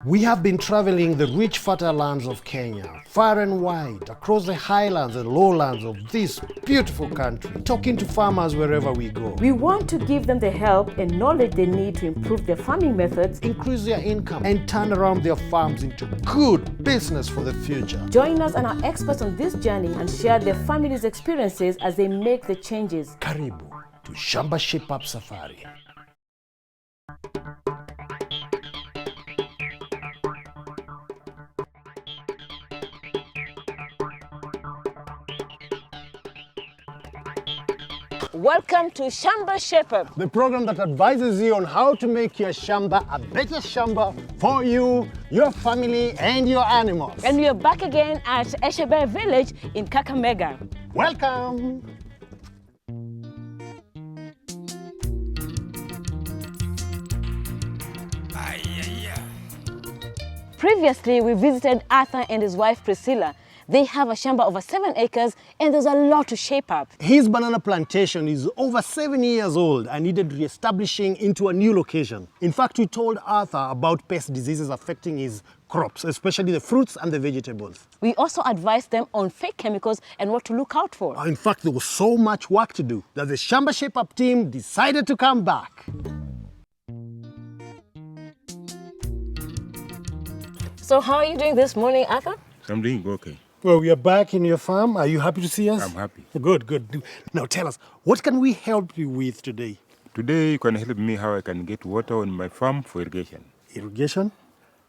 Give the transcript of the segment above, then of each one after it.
We have been traveling the rich fertile lands of Kenya, far and wide, across the highlands and lowlands of this beautiful country, talking to farmers wherever we go. We want to give them the help and knowledge they need to improve their farming methods, increase their income, and turn around their farms into good business for the future. Join us and our experts on this journey and share their families' experiences as they make the changes. Karibu to Shamba Shape Up Safari. Welcome to Shamba Shape Up, the program that advises you on how to make your Shamba a better Shamba for you, your family, and your animals. And we are back again at Shamba village in Kakamega. Welcome! Previously, we visited Arthur and his wife Priscilla. They have a shamba over 7 acres and there's a lot to shape up. His banana plantation is over 7 years old and needed re-establishing into a new location. In fact, we told Arthur about pest diseases affecting his crops, especially the fruits and the vegetables. We also advised them on fake chemicals and what to look out for. In fact, there was so much work to do that the Shamba Shape Up team decided to come back. So how are you doing this morning, Arthur? I'm doing okay. Well, we are back in your farm. Are you happy to see us? I'm happy. Good, good. Now tell us, what can we help you with today? Today you can help me how I can get water on my farm for irrigation. Irrigation?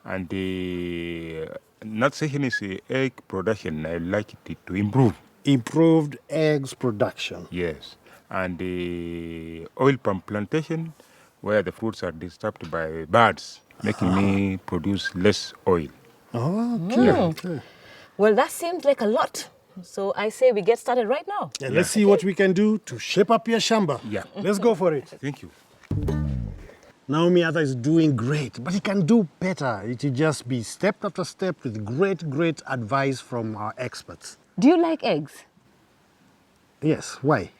And the not saying is egg production. I like it to improve. Improved eggs production. Yes. And the oil palm plantation where the fruits are disturbed by birds, making me produce less oil. Oh, okay. Okay. Well, that seems like a lot. So I say we get started right now. Yeah, let's see what we can do to shape up your Shamba. Yeah. Let's go for it. Thank you. Naomi Arthur is doing great, but he can do better. It will just be step after step with great advice from our experts. Do you like eggs? Yes, why?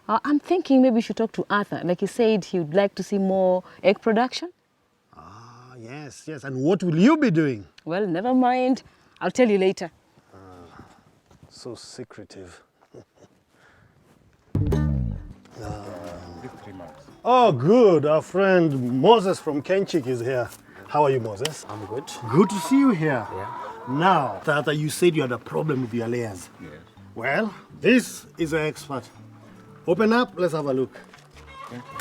I'm thinking maybe we should talk to Arthur. Like he said, he would like to see more egg production. Ah, yes. And what will you be doing? Well, never mind. I'll tell you later. So secretive. Oh, good. Our friend Moses from Kenchik is here. How are you, Moses? I'm good. Good to see you here. Yeah. Now, Tata, you said you had a problem with your layers. Yes. Well, this is an expert. Open up, let's have a look. Thank you.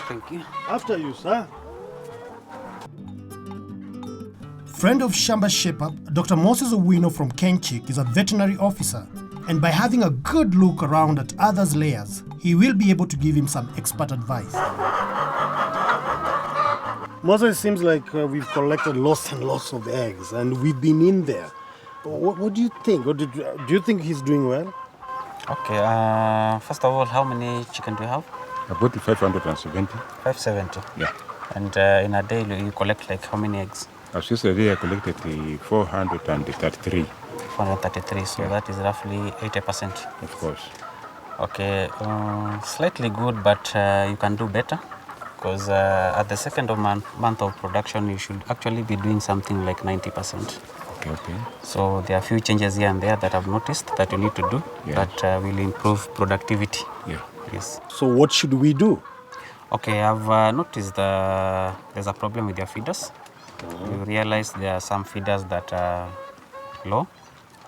Thank you. After you, sir. Friend of Shamba Shape Up, Dr. Moses Owino from Kenchik is a veterinary officer, and by having a good look around at others' layers, he will be able to give him some expert advice. Moses, it seems like we've collected lots and lots of eggs, and we've been in there. What do you think? Do you think he's doing well? Okay, first of all, how many chicken do you have? About 570. 570. Yeah. And in a day, you collect like how many eggs? As yesterday I collected 433. 433, so that is roughly 80%. Of course. Okay, slightly good, but you can do better. Because at the second month of production, you should actually be doing something like 90%. Okay. So there are a few changes here and there that I've noticed that you need to do, that will improve productivity. Yeah. Yes. So what should we do? Okay, I've noticed there's a problem with your feeders. You realize there are some feeders that are low.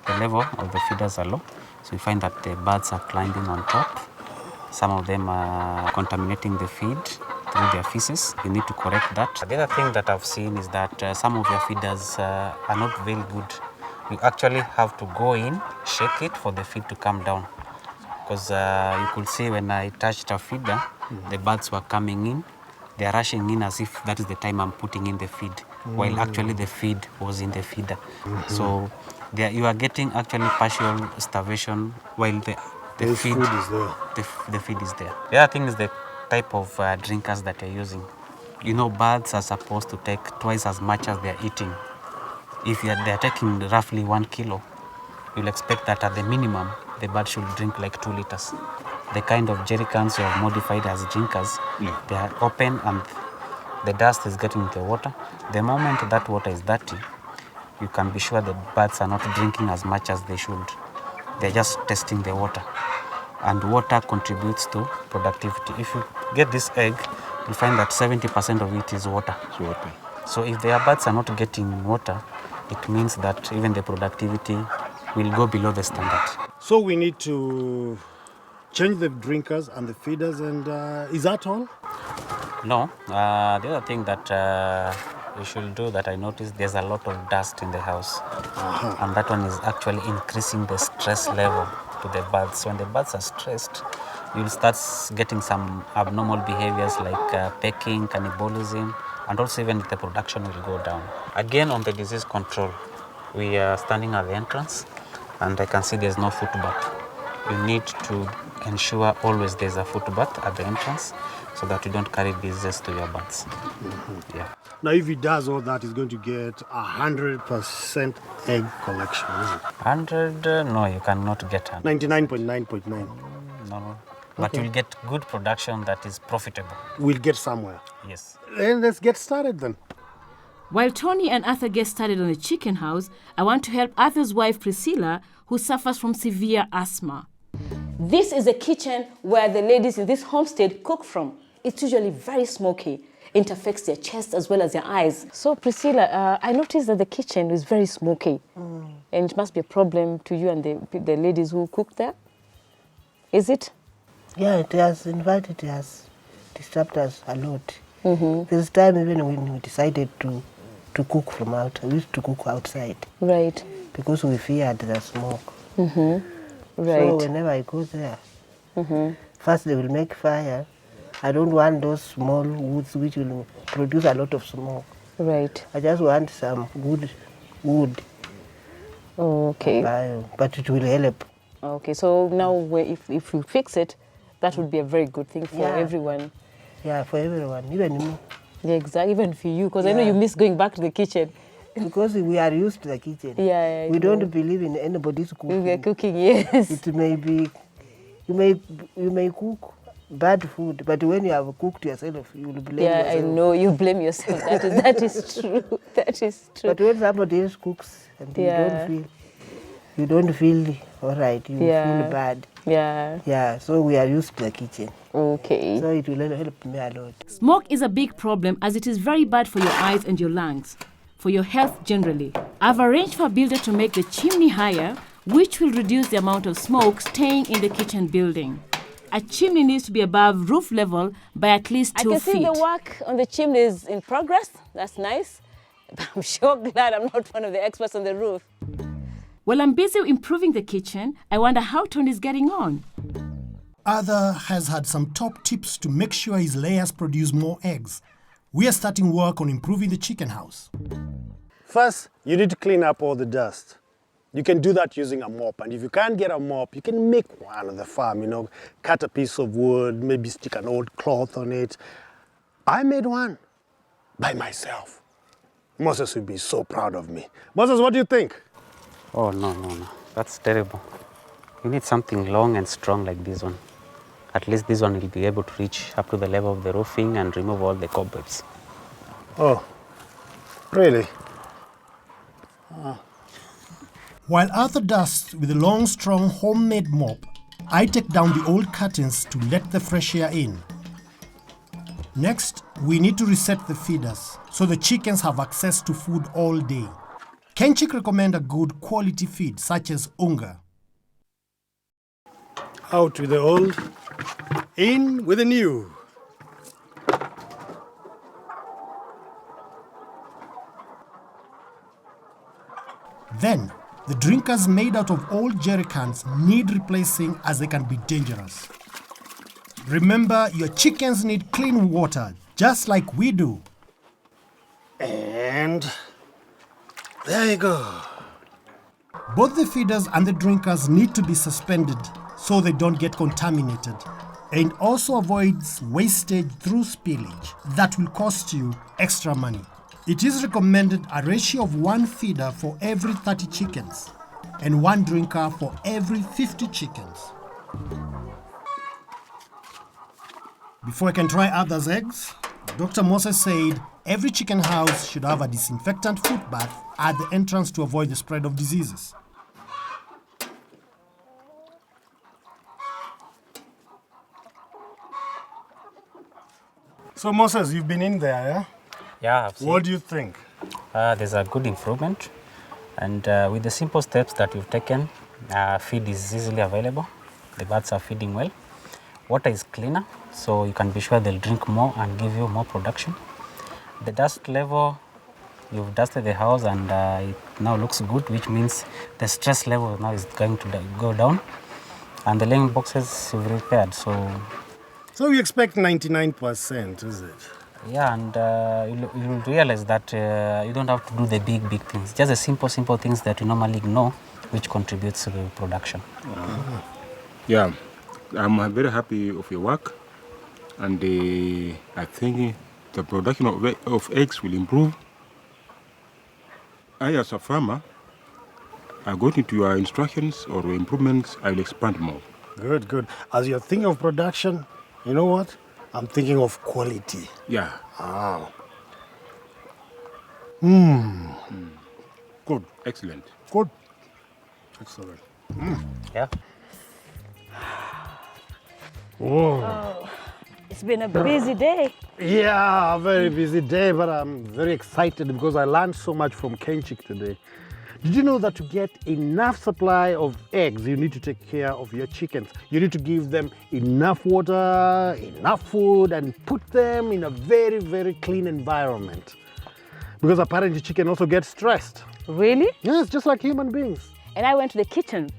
The level of the feeders are low. So you find that the birds are climbing on top. Some of them are contaminating the feed through their feces. You need to correct that. The other thing that I've seen is that some of your feeders are not very good. You actually have to go in, shake it for the feed to come down. Because you could see when I touched a feeder, the birds were coming in. They are rushing in as if that is the time I'm putting in the feed, while actually the feed was in the feeder. So you are getting actually partial starvation while the feed is there. The feed is there. The other thing is the type of drinkers that you're using. You know, birds are supposed to take twice as much as they're eating. If they're taking roughly 1 kilo, you'll expect that at the minimum, the bird should drink like 2 liters. the kind of jerry cans you have modified as drinkers, they are open and the dust is getting into the water. The moment that water is dirty, you can be sure the birds are not drinking as much as they should. They're just testing the water. And water contributes to productivity. If you get this egg, you'll find that 70% of it is water. It's water. So if the birds are not getting water, it means that even the productivity will go below the standard. So we need to change the drinkers and the feeders, and is that all? No, the other thing that we should do that I noticed, there's a lot of dust in the house. And that one is actually increasing the stress level to the birds. So when the birds are stressed, you'll start getting some abnormal behaviors like pecking, cannibalism, and also even the production will go down. Again, on the disease control, we are standing at the entrance and I can see there's no foot bath. You need to ensure always there's a foot bath at the entrance so that you don't carry diseases to your birds. Yeah. Now, if he does all that, he's going to get 100% egg collection, isn't it? 100? No, you cannot get 100. 99.9.9. No. But you'll get good production that is profitable. We'll get somewhere. Yes. And let's get started then. While Tony and Arthur get started on the chicken house, I want to help Arthur's wife Priscilla, who suffers from severe asthma. This is the kitchen where the ladies in this homestead cook from. It's usually very smoky. It affects their chest as well as their eyes. So Priscilla, I noticed that the kitchen is very smoky. And it must be a problem to you and the ladies who cook there. Is it? Yeah, it has disturbed us a lot. There's time even when we decided to cook from out. We used to cook outside. Right. Because we feared the smoke. Right. So whenever I go there, first they will make fire. I don't want those small woods which will produce a lot of smoke. Right. I just want some good wood. Okay. But it will help. Okay, so now if you fix it, that would be a very good thing for everyone. Yeah, for everyone, even me. Yeah, exactly, even for you, because I know you miss going back to the kitchen. Because we are used to the kitchen. Yeah, we don't believe in anybody's cooking. We are cooking, yes. It may be, you may cook bad food, but when you have cooked yourself, you will blame yourself. Yeah, I know, you blame yourself. That is true. That is true. But when somebody else cooks and you don't feel all right, you feel bad. Yeah. Yeah, so we are used to the kitchen. Okay. So it will help me a lot. Smoke is a big problem as it is very bad for your eyes and your lungs, for your health generally. I've arranged for a builder to make the chimney higher, which will reduce the amount of smoke staying in the kitchen building. A chimney needs to be above roof level by at least 2 feet. I can see the work on the chimney is in progress. That's nice. But I'm sure glad I'm not one of the experts on the roof. While I'm busy improving the kitchen, I wonder how Tony's getting on. Arthur has had some top tips to make sure his layers produce more eggs. We are starting work on improving the chicken house. First, you need to clean up all the dust. You can do that using a mop, and if you can't get a mop, you can make one on the farm, cut a piece of wood, maybe stick an old cloth on it. I made one by myself. Moses would be so proud of me. Moses, what do you think? Oh, no. That's terrible. You need something long and strong like this one. At least this one will be able to reach up to the level of the roofing and remove all the cobwebs. Oh, really? While Arthur dusts with a long, strong homemade mop, I take down the old curtains to let the fresh air in. Next, we need to reset the feeders so the chickens have access to food all day. Kenchik recommend a good quality feed such as unga. Out with the old, in with the new. Then, the drinkers made out of old jerry cans need replacing as they can be dangerous. Remember, your chickens need clean water, just like we do. And there you go. Both the feeders and the drinkers need to be suspended so they don't get contaminated, and also avoids wastage through spillage that will cost you extra money. It is recommended a ratio of 1 feeder for every 30 chickens and 1 drinker for every 50 chickens. Before I can try others' eggs, Dr. Moses said every chicken house should have a disinfectant foot bath at the entrance to avoid the spread of diseases. So Moses, you've been in there, yeah? Yeah, I've seen. What do you think? There's a good improvement, and with the simple steps that we've taken, feed is easily available. The birds are feeding well. Water is cleaner, so you can be sure they'll drink more and give you more production. The dust level, you've dusted the house and it now looks good, which means the stress level now is going to go down. And the laying boxes you've repaired, So we expect 99%, is it? yeah, and you'll realize that you don't have to do the big things. Just the simple things that you normally know, which contributes to the production. Yeah, I'm very happy of your work, and I think the production of eggs will improve. I, as a farmer, according to your instructions or improvements, I will expand more. Good, good. As you're thinking of production, you know what? I'm thinking of quality. Yeah. Ah. Good. Excellent. Good. Excellent. Yeah. Oh. It's been a busy day. Yeah, a very busy day, but I'm very excited because I learned so much from Kenchik today. Did you know that to get enough supply of eggs, you need to take care of your chickens? You need to give them enough water, enough food, and put them in a very, very clean environment. Because apparently chicken also gets stressed. Really? Yes, just like human beings. And I went to the kitchen.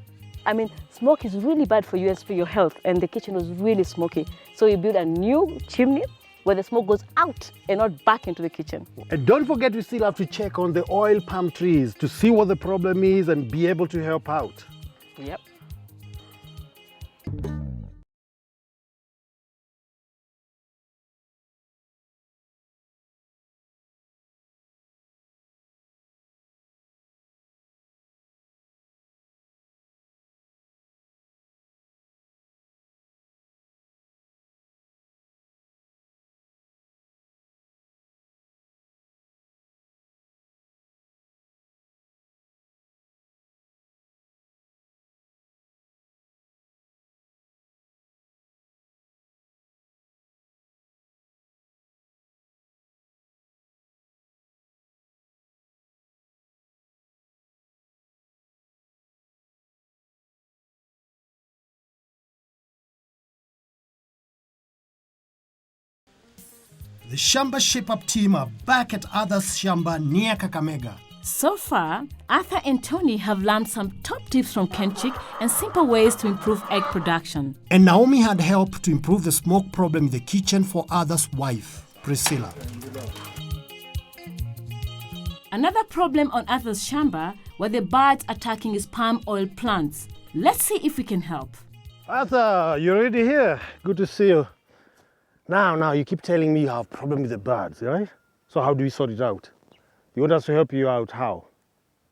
I mean, smoke is really bad for you and for your health, and the kitchen was really smoky. So we built a new chimney where the smoke goes out and not back into the kitchen. And don't forget, we still have to check on the oil palm trees to see what the problem is and be able to help out. Yep. The Shamba Shape-Up team are back at Arthur's Shamba near Kakamega. So far, Arthur and Tony have learned some top tips from Kenchik and simple ways to improve egg production. And Naomi had helped to improve the smoke problem in the kitchen for Arthur's wife, Priscilla. Another problem on Arthur's Shamba were the birds attacking his palm oil plants. Let's see if we can help. Arthur, you're already here. Good to see you. Now, you keep telling me you have a problem with the birds, right? So how do we sort it out? You want us to help you out how?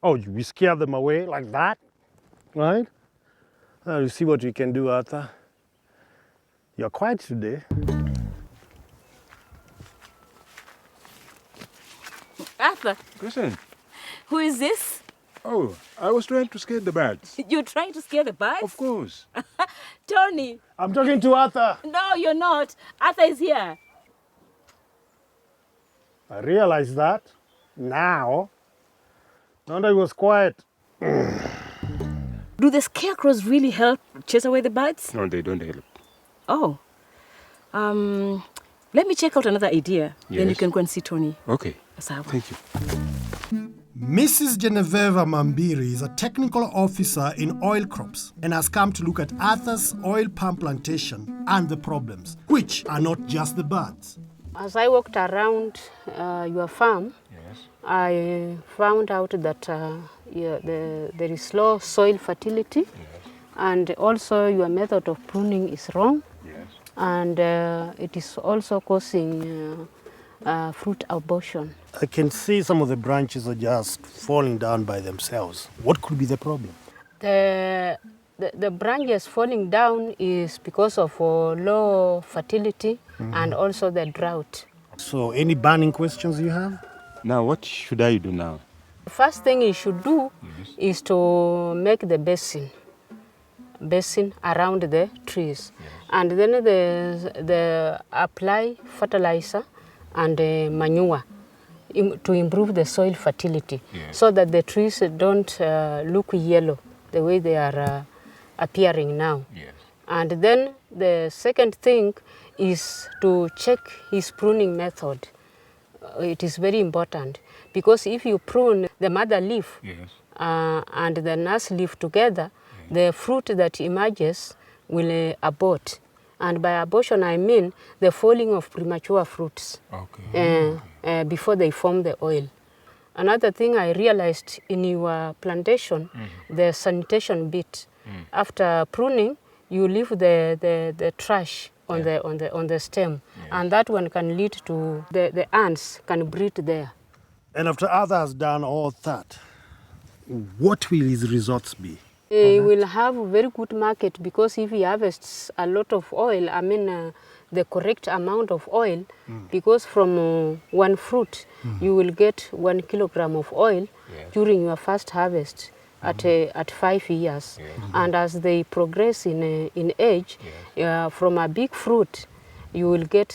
Oh, we scare them away like that, right? Now, you see what we can do, Arthur. You're quiet today. Arthur, Listen. who is this? Oh, I was trying to scare the birds. You're trying to scare the birds? Of course. Tony, I'm talking to Arthur. no, you're not. Arthur is here. I realized that now. Now that he was quiet. Do the scarecrows really help chase away the birds? No, they don't help. Oh. Let me check out another idea. Then you Yes. can go and see Tony. Okay. Sawa. Thank you. Mrs. Genevieve Mambiri is a technical officer in oil crops and has come to look at Arthur's oil palm plantation and the problems, which are not just the birds. As I walked around your farm, Yes. I found out that there is low soil fertility, and also your method of pruning is wrong, Yes. and it is also causing fruit abortion. I can see some of the branches are just falling down by themselves. What could be the problem? The The branches falling down is because of low fertility and also the drought. So, any burning questions you have? Now, what should I do now? The first thing you should do is to make the basin around the trees. And then the apply fertilizer and manure to improve the soil fertility so that the trees don't look yellow the way they are appearing now. And then the second thing is to check his pruning method. It is very important because if you prune the mother leaf and the nurse leaf together, the fruit that emerges will abort. And by abortion, I mean the falling of premature fruits before they form the oil. Another thing I realized in your plantation, the sanitation bit. After pruning, you leave the trash on the stem, and that one can lead to the ants can breed there. And after Arthur has done all that, what will his results be? He will have a very good market because if he harvests a lot of oil, I mean the correct amount of oil, because from one fruit you will get 1 kilogram of oil during your first harvest at 5 years. And as they progress in age, from a big fruit, you will get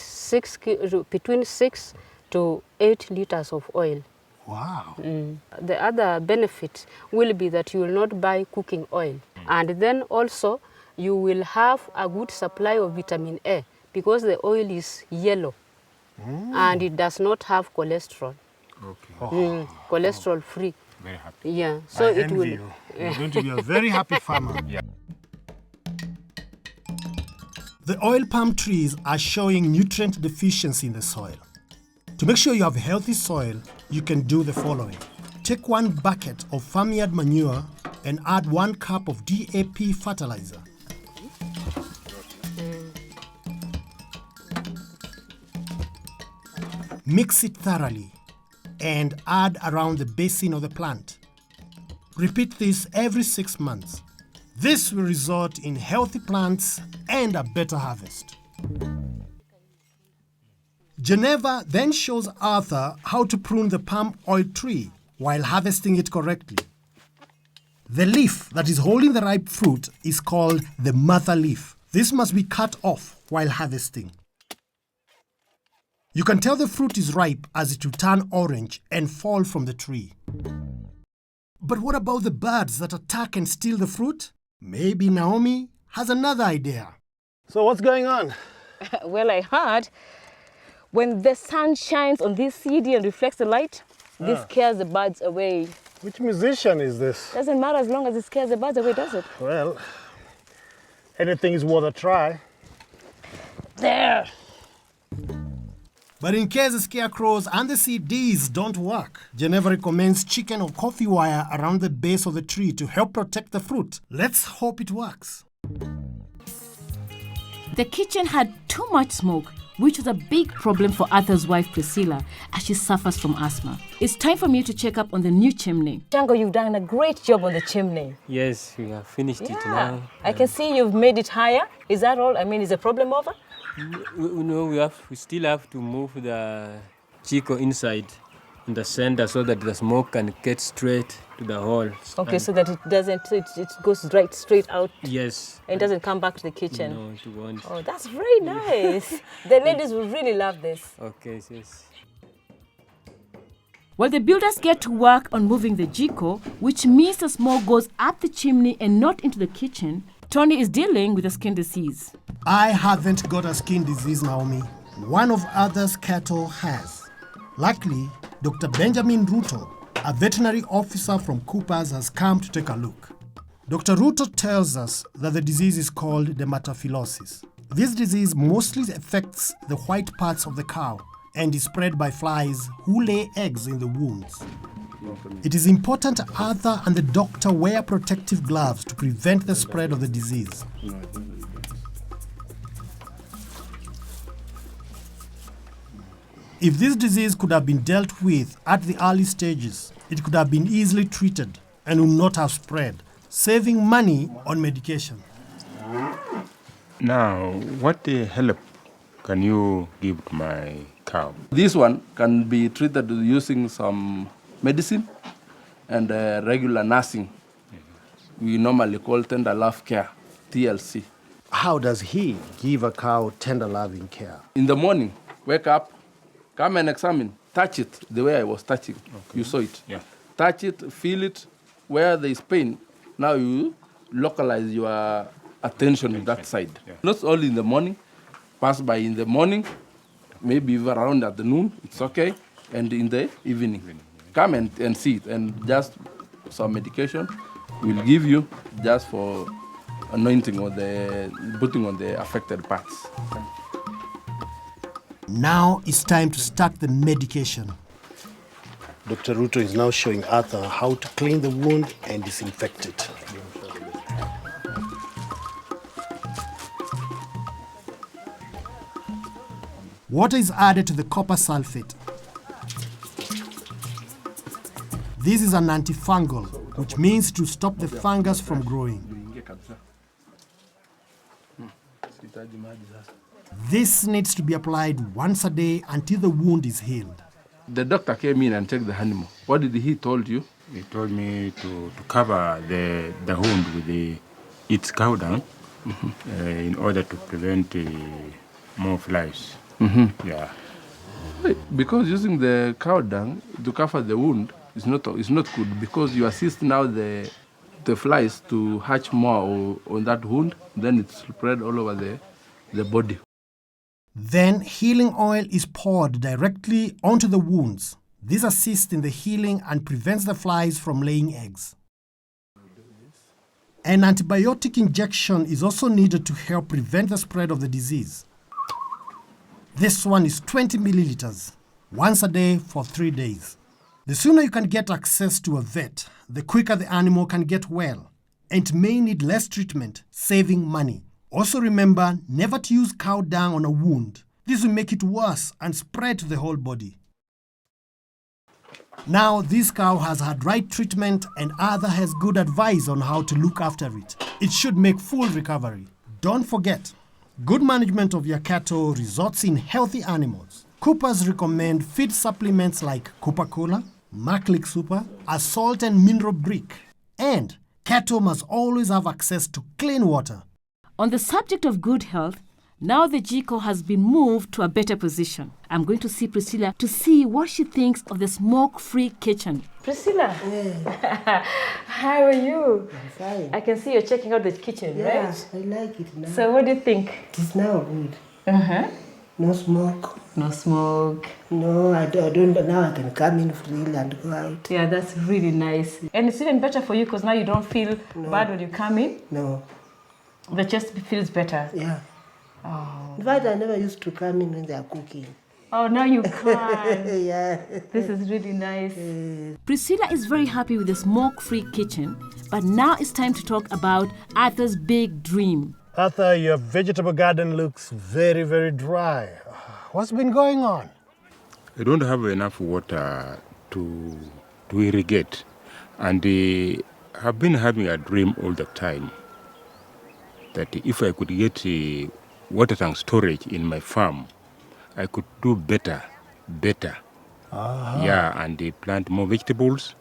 between 6 to 8 liters of oil. Wow. The other benefit will be that you will not buy cooking oil. And then also you will have a good supply of vitamin A because the oil is yellow and it does not have cholesterol. Cholesterol free. Very happy. Yeah, so I it envy will. you. You're going to be a very happy farmer. The oil palm trees are showing nutrient deficiency in the soil. To make sure you have healthy soil, you can do the following. Take 1 bucket of farmyard manure and add 1 cup of DAP fertilizer. Mix it thoroughly and add around the basin of the plant. Repeat this every 6 months. This will result in healthy plants and a better harvest. Geneva then shows Arthur how to prune the palm oil tree while harvesting it correctly. The leaf that is holding the ripe fruit is called the mother leaf. This must be cut off while harvesting. You can tell the fruit is ripe as it will turn orange and fall from the tree. But what about the birds that attack and steal the fruit? Maybe Naomi has another idea. So what's going on? Well, I heard when the sun shines on this CD and reflects the light, this scares the birds away. Which musician is this? Doesn't matter as long as it scares the birds away, does it? Well, anything is worth a try. There! But in case the scarecrows and the CDs don't work, Geneva recommends chicken or coffee wire around the base of the tree to help protect the fruit. Let's hope it works. The kitchen had too much smoke, which was a big problem for Arthur's wife Priscilla as she suffers from asthma. It's time for me to check up on the new chimney. Django, you've done a great job on the chimney. Yes, we have finished it now. I can see you've made it higher. Is that all? I mean, is the problem over? No, we still have to move the chico inside in the center so that the smoke can get straight to the hole. Okay, so that it goes right straight out. Yes. And it doesn't come back to the kitchen. No, it won't. Oh, that's very nice. The ladies will really love this. Okay, yes. Well, the builders get to work on moving the Jiko, which means the smoke goes up the chimney and not into the kitchen. Tony is dealing with a skin disease. I haven't got a skin disease, Naomi. One of Arthur's cattle has. Luckily, Dr. Benjamin Ruto, a veterinary officer from Coopers, has come to take a look. Dr. Ruto tells us that the disease is called the Matophilosis. This disease mostly affects the white parts of the cow and is spread by flies who lay eggs in the wounds. It is important Arthur and the doctor wear protective gloves to prevent the spread of the disease. If this disease could have been dealt with at the early stages, it could have been easily treated and would not have spread. saving money on medication. Now, what help can you give to my cow? This one can be treated using some medicine and regular nursing. We normally call tender love care, TLC. How does he give a cow tender loving care? In the morning, wake up, come and examine, touch it the way I was touching. Okay. You saw it. Yeah. Touch it, feel it, where there is pain. Now you localize your attention on that side. Yeah. Not only in the morning, pass by in the morning, maybe even around at the noon, it's okay, and in the evening. Come and see it, and just some medication we'll give you just for anointing or putting on the affected parts. Okay. Now it's time to start the medication. Dr. Ruto is now showing Arthur how to clean the wound and disinfect it. Water is added to the copper sulfate. This is an antifungal, which means to stop the fungus from growing. This needs to be applied once a day until the wound is healed. The doctor came in and checked the animal. What did he told you? He told me to cover the wound with its cow dung in order to prevent more flies. Mm-hmm. Yeah. Because using the cow dung to cover the wound is not good, because you assist now the flies to hatch more on that wound, then it's spread all over the body. Then healing oil is poured directly onto the wounds. This assists in the healing and prevents the flies from laying eggs. An antibiotic injection is also needed to help prevent the spread of the disease. This one is 20 milliliters, once a day for 3 days. The sooner you can get access to a vet, the quicker the animal can get well, and may need less treatment, saving money. Also remember never to use cow dung on a wound. This will make it worse and spread to the whole body. Now this cow has had right treatment and Arthur has good advice on how to look after it. It should make full recovery. Don't forget, good management of your cattle results in healthy animals. Coopers recommend feed supplements like Cooper Cola, Maclick Super, a salt and mineral brick. And cattle must always have access to clean water. On the subject of good health, now the Jiko has been moved to a better position. I'm going to see Priscilla to see what she thinks of the smoke-free kitchen. Priscilla, Yeah, how are you? I'm fine. I can see you're checking out the kitchen, Yeah, right? I like it now. So what do you think? It's now good. Uh-huh. No smoke. No smoke. No, I don't. Now I can come in freely and go out. Yeah, that's really nice. And it's even better for you because now you don't feel bad when you come in. No. The chest feels better. Yeah. Oh. In fact, I never used to come in when they are cooking. Oh, now you can. Yeah. This is really nice. Priscilla is very happy with the smoke-free kitchen, but now it's time to talk about Arthur's big dream. Arthur, your vegetable garden looks very, very dry. What's been going on? I don't have enough water to irrigate, and I've been having a dream all the time that if I could get water tank storage in my farm, I could do better. Yeah, and plant more vegetables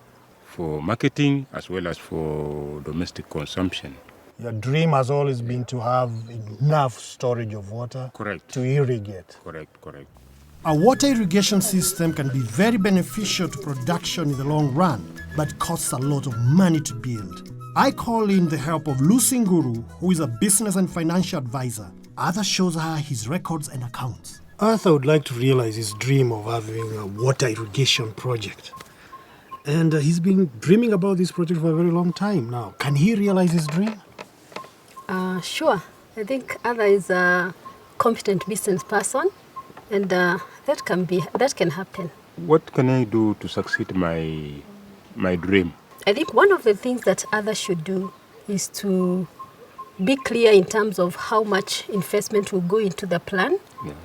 for marketing as well as for domestic consumption. Your dream has always been to have enough storage of water Correct. to irrigate. Correct. A water irrigation system can be very beneficial to production in the long run, but costs a lot of money to build. I call in the help of Lucy Nguru, who is a business and financial advisor. Arthur shows her his records and accounts. Arthur would like to realize his dream of having a water irrigation project. And he's been dreaming about this project for a very long time now. Can he realize his dream? Sure. I think Arthur is a competent business person, and that can happen. What can I do to succeed my dream? I think one of the things that Arthur should do is to be clear in terms of how much investment will go into the plan. Yes.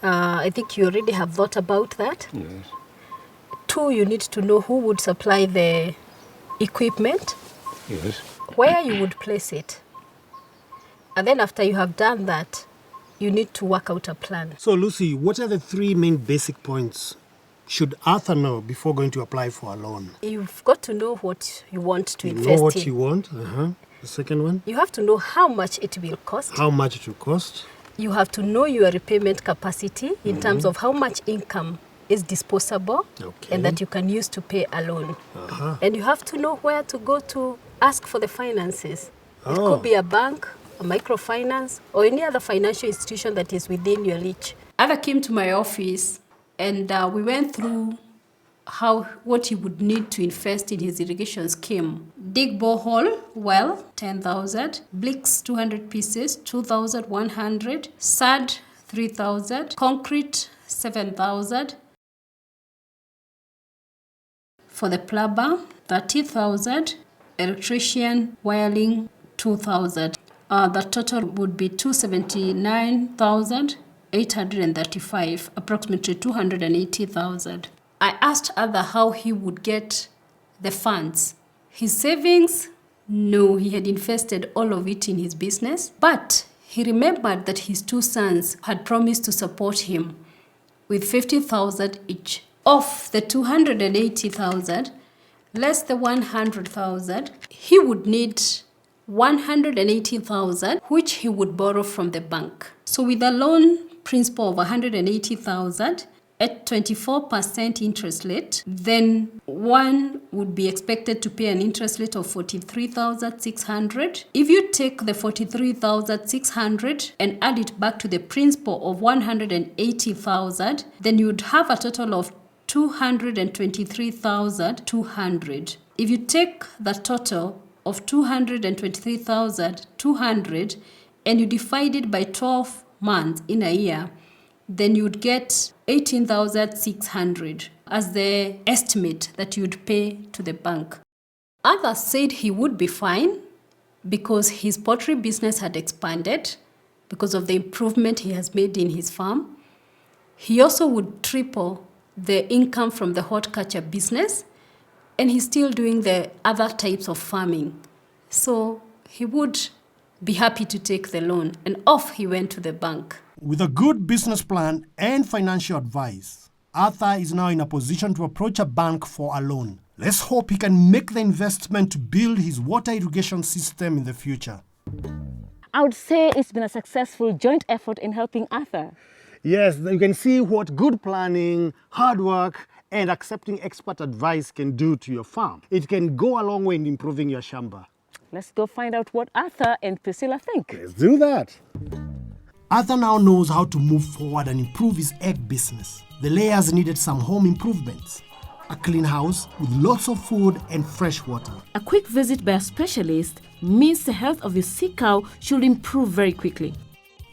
I think you already have thought about that. Yes. 2, you need to know who would supply the equipment. Yes. where you would place it. And then after you have done that, you need to work out a plan. So, Lucy, what are the 3 main basic points should Arthur know before going to apply for a loan? You've got to know what you want to invest Know what in. you want. The second one? You have to know how much it will cost. How much it will cost. You have to know your repayment capacity in terms of how much income is disposable and that you can use to pay a loan. And you have to know where to go to ask for the finances. It could be a bank, a microfinance, or any other financial institution that is within your reach. Arthur came to my office and we went through what he would need to invest in his irrigation scheme. Dig borehole, well, 10,000. Bricks, 200 pieces, 2,100. Sand, 3,000. Concrete, 7,000. For the plumber, 30,000. Electrician, wiring, 2,000. The total would be 279,835, approximately 280,000. I asked Arthur how he would get the funds. His savings? No, he had invested all of it in his business. But he remembered that his 2 sons had promised to support him with 50,000 each. Of the 280,000, less the 100,000, he would need 180,000, which he would borrow from the bank. So with a loan principal of 180,000 at 24% interest rate, then one would be expected to pay an interest rate of 43,600. If you take the 43,600 and add it back to the principal of 180,000, then you would have a total of 223,200. If you take the total of 223,200 and you divide it by 12 months in a year, then you would get 18,600 as the estimate that you'd pay to the bank. Arthur said he would be fine because his poultry business had expanded because of the improvement he has made in his farm. He also would triple the income from the horticulture business, and he's still doing the other types of farming. So he would be happy to take the loan, and off he went to the bank. With a good business plan and financial advice, Arthur is now in a position to approach a bank for a loan. Let's hope he can make the investment to build his water irrigation system in the future. I would say it's been a successful joint effort in helping Arthur. Yes, you can see what good planning, hard work, and accepting expert advice can do to your farm. It can go a long way in improving your Shamba. Let's go find out what Arthur and Priscilla think. Let's do that. Arthur now knows how to move forward and improve his egg business. The layers needed some home improvements. A clean house with lots of food and fresh water. A quick visit by a specialist means the health of your sick cow should improve very quickly.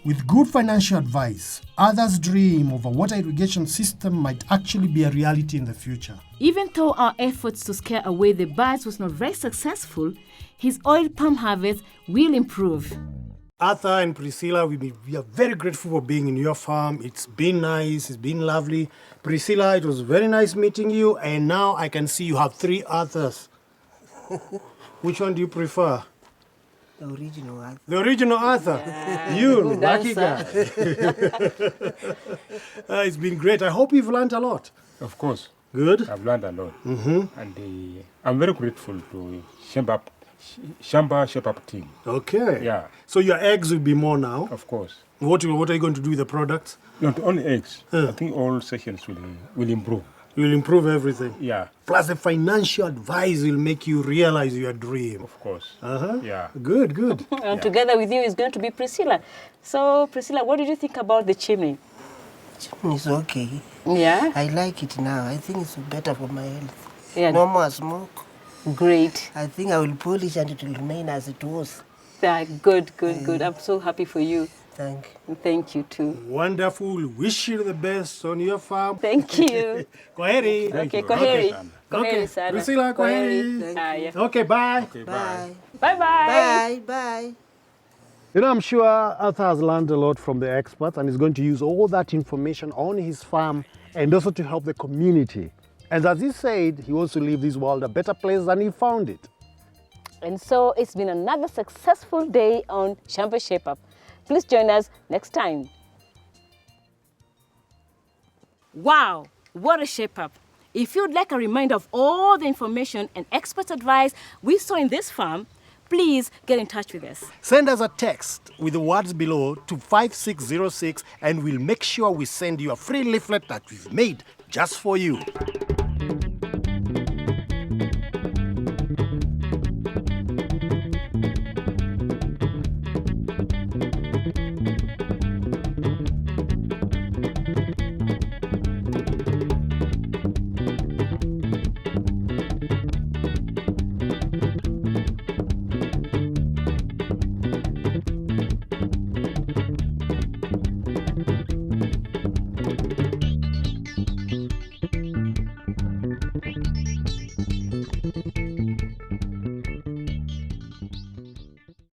With good financial advice, Arthur's dream of a water irrigation system might actually be a reality in the future. Even though our efforts to scare away the birds was not very successful, his oil palm harvest will improve. Arthur and Priscilla, we are very grateful for being in your farm. It's been nice, it's been lovely. Priscilla, it was very nice meeting you, and now I can see you have 3 Arthurs. Which one do you prefer? The original Arthur. The original Arthur? You, lucky guy. It's been great. I hope you've learned a lot. Of course. Good. I've learned a lot. And I'm very grateful to Shamba Shepherd team. Okay. Yeah. So your eggs will be more now? Of course. What are you going to do with the products? Not only eggs. I think all sessions will improve. You'll improve everything? Yeah. Plus the financial advice will make you realize your dream. Of course. Yeah. Good, good. And together with you is going to be Priscilla. So, Priscilla, what did you think about the chimney? Chimney is okay. Yeah? I like it now. I think it's better for my health. Yeah. No more smoke. Great. I think I will polish and it will remain as it was. Yeah, good, good, good. I'm so happy for you. Thank you. Thank you too. Wonderful. Wish you the best on your farm. Thank you. Kwaheri. Okay, kwaheri. Okay, Priscilla, kwaheri. Yeah. Okay, bye. Okay, Bye. Bye-bye. Bye. Bye. You know, I'm sure Arthur has learned a lot from the experts and is going to use all that information on his farm and also to help the community. And as he said, he wants to leave this world a better place than he found it. And so it's been another successful day on Shamba Shape Up. Please join us next time. Wow, what a shape up. If you'd like a reminder of all the information and expert advice we saw in this farm, please get in touch with us. Send us a text with the words below to 5606 and we'll make sure we send you a free leaflet that we've made just for you.